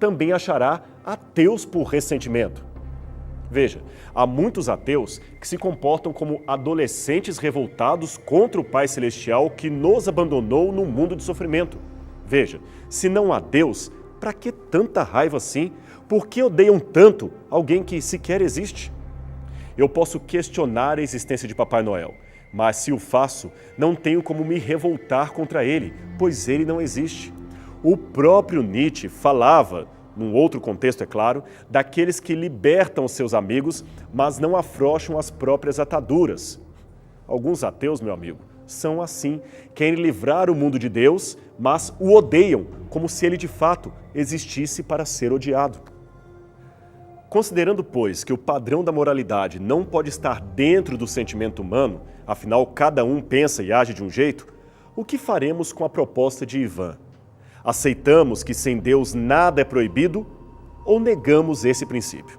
também achará ateus por ressentimento. Veja, há muitos ateus que se comportam como adolescentes revoltados contra o Pai Celestial que nos abandonou num mundo de sofrimento. Veja, se não há Deus, para que tanta raiva assim? Por que odeiam tanto alguém que sequer existe? Eu posso questionar a existência de Papai Noel, mas se o faço, não tenho como me revoltar contra ele, pois ele não existe. O próprio Nietzsche falava, num outro contexto, é claro, daqueles que libertam seus amigos, mas não afrouxam as próprias ataduras. Alguns ateus, meu amigo, são assim, querem livrar o mundo de Deus, mas o odeiam, como se ele de fato existisse para ser odiado. Considerando, pois, que o padrão da moralidade não pode estar dentro do sentimento humano, afinal cada um pensa e age de um jeito, o que faremos com a proposta de Ivan? Aceitamos que sem Deus nada é proibido ou negamos esse princípio?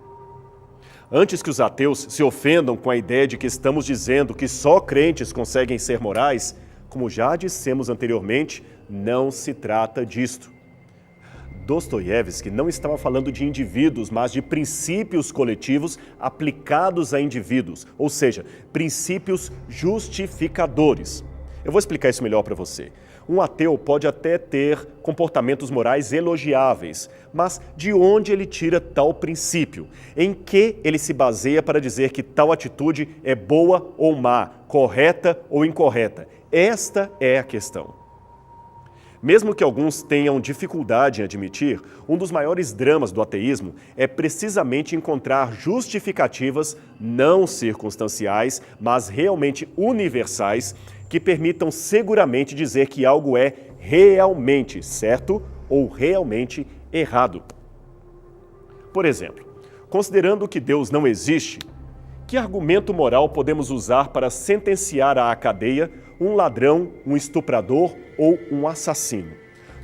Antes que os ateus se ofendam com a ideia de que estamos dizendo que só crentes conseguem ser morais, como já dissemos anteriormente, não se trata disto. Dostoiévski não estava falando de indivíduos, mas de princípios coletivos aplicados a indivíduos, ou seja, princípios justificadores. Eu vou explicar isso melhor para você. Um ateu pode até ter comportamentos morais elogiáveis, mas de onde ele tira tal princípio? Em que ele se baseia para dizer que tal atitude é boa ou má, correta ou incorreta? Esta é a questão. Mesmo que alguns tenham dificuldade em admitir, um dos maiores dramas do ateísmo é precisamente encontrar justificativas não circunstanciais, mas realmente universais, que permitam seguramente dizer que algo é realmente certo ou realmente errado. Por exemplo, considerando que Deus não existe, que argumento moral podemos usar para sentenciar à cadeia um ladrão, um estuprador ou um assassino?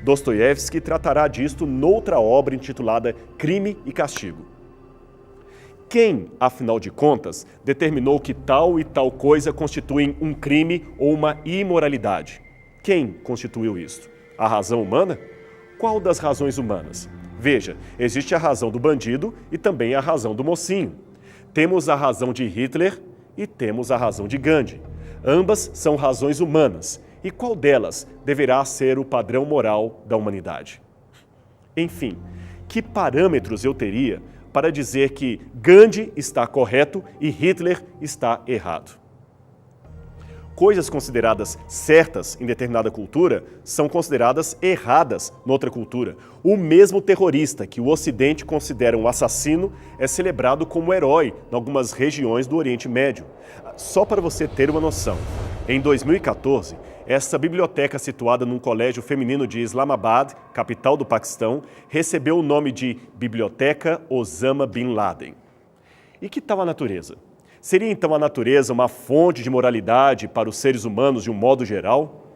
Dostoiévski tratará disto noutra obra intitulada Crime e Castigo. Quem, afinal de contas, determinou que tal e tal coisa constituem um crime ou uma imoralidade? Quem constituiu isto? A razão humana? Qual das razões humanas? Veja, existe a razão do bandido e também a razão do mocinho. Temos a razão de Hitler e temos a razão de Gandhi. Ambas são razões humanas. E qual delas deverá ser o padrão moral da humanidade? Enfim, que parâmetros eu teria para dizer que Gandhi está correto e Hitler está errado? Coisas consideradas certas em determinada cultura são consideradas erradas noutra cultura. O mesmo terrorista que o Ocidente considera um assassino é celebrado como herói em algumas regiões do Oriente Médio. Só para você ter uma noção, em 2014, essa biblioteca situada num colégio feminino de Islamabad, capital do Paquistão, recebeu o nome de Biblioteca Osama Bin Laden. E que tal a natureza? Seria então a natureza uma fonte de moralidade para os seres humanos de um modo geral?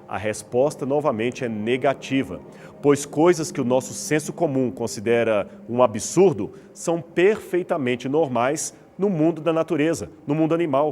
A resposta novamente é negativa, pois coisas que o nosso senso comum considera um absurdo são perfeitamente normais no mundo da natureza, no mundo animal.